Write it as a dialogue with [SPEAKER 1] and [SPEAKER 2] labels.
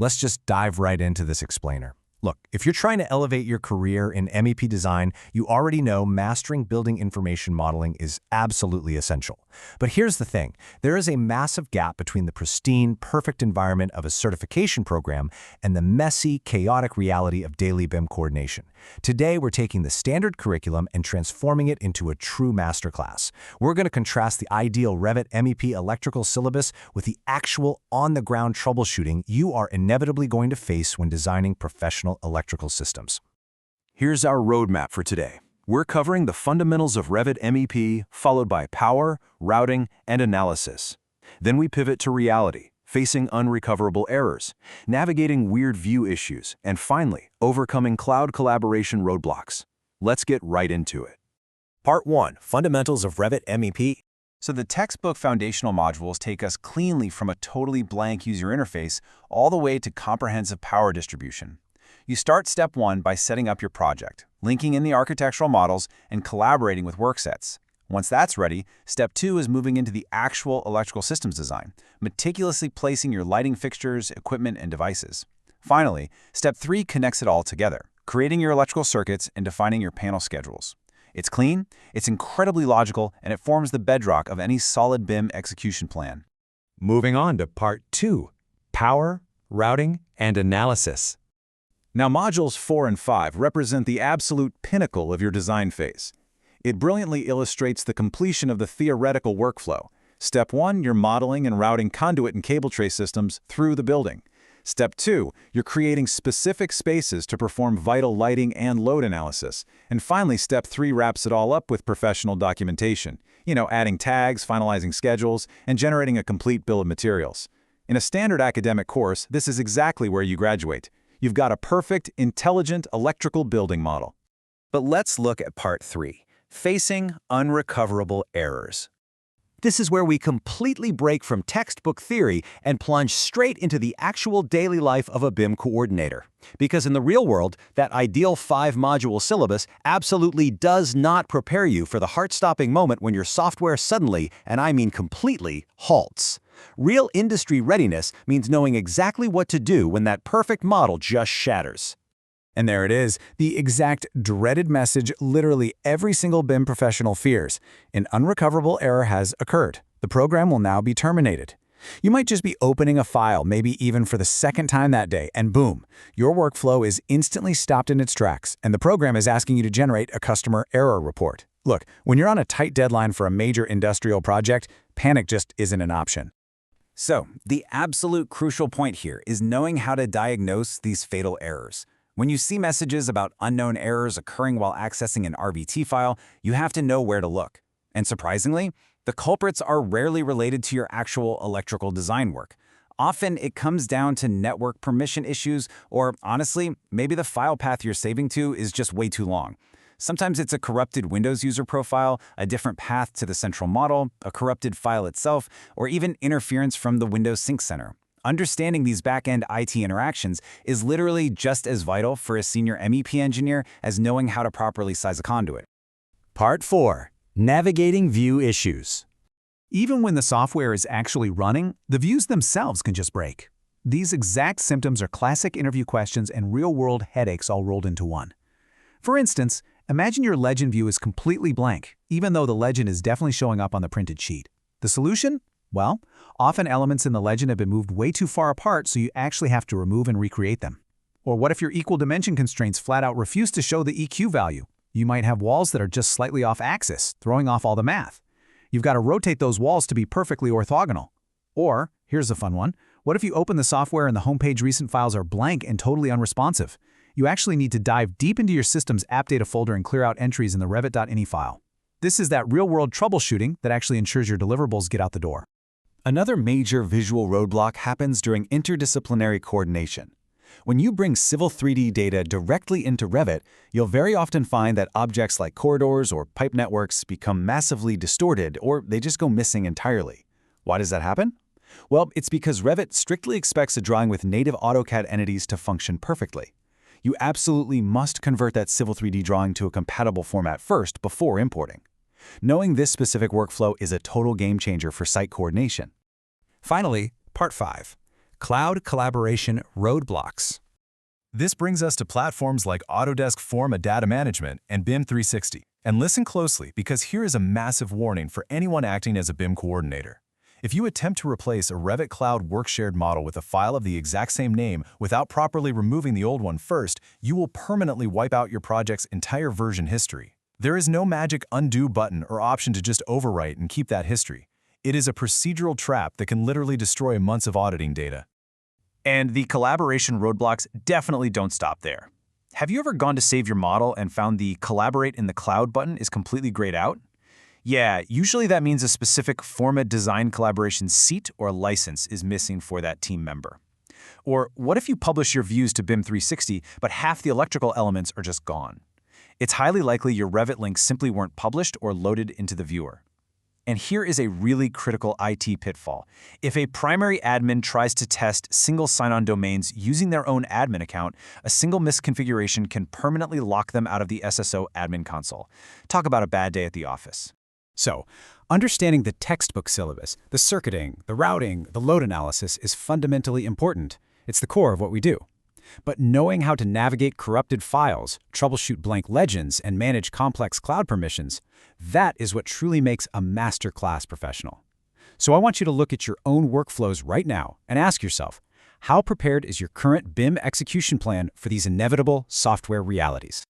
[SPEAKER 1] Let's just dive right into this explainer. Look, if you're trying to elevate your career in MEP design, you already know mastering building information modeling is absolutely essential. But here's the thing. There is a massive gap between the pristine, perfect environment of a certification program and the messy, chaotic reality of daily BIM coordination. Today, we're taking the standard curriculum and transforming it into a true masterclass. We're going to contrast the ideal Revit MEP electrical syllabus with the actual on-the-ground troubleshooting you are inevitably going to face when designing professional electrical systems.
[SPEAKER 2] Here's our roadmap for today. We're covering the fundamentals of Revit MEP, followed by power, routing, and analysis. Then we pivot to reality, facing unrecoverable errors, navigating weird view issues, and finally, overcoming cloud collaboration roadblocks. Let's get right into it.
[SPEAKER 1] Part 1. Fundamentals of Revit MEP.
[SPEAKER 3] So the textbook foundational modules take us cleanly from a totally blank user interface all the way to comprehensive power distribution. You start step 1 by setting up your project, linking in the architectural models, and collaborating with worksets. Once that's ready, step 2 is moving into the actual electrical systems design, meticulously placing your lighting fixtures, equipment, and devices. Finally, step 3 connects it all together, creating your electrical circuits and defining your panel schedules. It's clean, it's incredibly logical, and it forms the bedrock of any solid BIM execution plan.
[SPEAKER 1] Moving on to Part 2. Power, routing, and analysis.
[SPEAKER 3] Now, modules 4 and 5 represent the absolute pinnacle of your design phase. It brilliantly illustrates the completion of the theoretical workflow. Step 1, you're modeling and routing conduit and cable tray systems through the building. Step 2, you're creating specific spaces to perform vital lighting and load analysis. And finally, step 3 wraps it all up with professional documentation. Adding tags, finalizing schedules, and generating a complete bill of materials. In a standard academic course, this is exactly where you graduate. You've got a perfect, intelligent electrical building model.
[SPEAKER 4] But let's look at Part 3, facing unrecoverable errors. This is where we completely break from textbook theory and plunge straight into the actual daily life of a BIM coordinator. Because in the real world, that ideal 5-module syllabus absolutely does not prepare you for the heart-stopping moment when your software suddenly, and I mean completely, halts. Real industry readiness means knowing exactly what to do when that perfect model just shatters.
[SPEAKER 5] And there it is, the exact dreaded message literally every single BIM professional fears. An unrecoverable error has occurred. The program will now be terminated. You might just be opening a file, maybe even for the second time that day, and boom, your workflow is instantly stopped in its tracks, and the program is asking you to generate a customer error report. Look, when you're on a tight deadline for a major industrial project, panic just isn't an option.
[SPEAKER 3] So, the absolute crucial point here is knowing how to diagnose these fatal errors. When you see messages about unknown errors occurring while accessing an RVT file, you have to know where to look. And surprisingly, the culprits are rarely related to your actual electrical design work. Often, it comes down to network permission issues, or honestly, maybe the file path you're saving to is just way too long. Sometimes it's a corrupted Windows user profile, a different path to the central model, a corrupted file itself, or even interference from the Windows Sync Center. Understanding these back-end IT interactions is literally just as vital for a senior MEP engineer as knowing how to properly size a conduit.
[SPEAKER 1] Part 4. Navigating view issues.
[SPEAKER 5] Even when the software is actually running, the views themselves can just break. These exact symptoms are classic interview questions and real-world headaches all rolled into one. For instance, imagine your legend view is completely blank, even though the legend is definitely showing up on the printed sheet. The solution? Well, often elements in the legend have been moved way too far apart, so you actually have to remove and recreate them. Or what if your equal dimension constraints flat out refuse to show the EQ value? You might have walls that are just slightly off axis, throwing off all the math. You've got to rotate those walls to be perfectly orthogonal. Or, here's a fun one, what if you open the software and the homepage recent files are blank and totally unresponsive? You actually need to dive deep into your system's app data folder and clear out entries in the revit.ini file. This is that real-world troubleshooting that actually ensures your deliverables get out the door.
[SPEAKER 2] Another major visual roadblock happens during interdisciplinary coordination. When you bring Civil 3D data directly into Revit, you'll very often find that objects like corridors or pipe networks become massively distorted or they just go missing entirely. Why does that happen? Well, it's because Revit strictly expects a drawing with native AutoCAD entities to function perfectly. You absolutely must convert that Civil 3D drawing to a compatible format first before importing. Knowing this specific workflow is a total game changer for site coordination.
[SPEAKER 5] Finally, Part 5. Cloud collaboration roadblocks.
[SPEAKER 2] This brings us to platforms like Autodesk Forma Data Management and BIM 360. And listen closely, because here is a massive warning for anyone acting as a BIM coordinator. If you attempt to replace a Revit Cloud work-shared model with a file of the exact same name without properly removing the old one first, you will permanently wipe out your project's entire version history. There is no magic undo button or option to just overwrite and keep that history. It is a procedural trap that can literally destroy months of auditing data.
[SPEAKER 4] And the collaboration roadblocks definitely don't stop there. Have you ever gone to save your model and found the Collaborate in the Cloud button is completely grayed out? Yeah, usually that means a specific Forma Design Collaboration seat or license is missing for that team member. Or what if you publish your views to BIM 360, but half the electrical elements are just gone? It's highly likely your Revit links simply weren't published or loaded into the viewer. And here is a really critical IT pitfall. If a primary admin tries to test single sign-on domains using their own admin account, a single misconfiguration can permanently lock them out of the SSO admin console. Talk about a bad day at the office.
[SPEAKER 5] So, understanding the textbook syllabus, the circuiting, the routing, the load analysis is fundamentally important. It's the core of what we do. But knowing how to navigate corrupted files, troubleshoot blank legends, and manage complex cloud permissions, that is what truly makes a master-class professional. So I want you to look at your own workflows right now and ask yourself, how prepared is your current BIM execution plan for these inevitable software realities?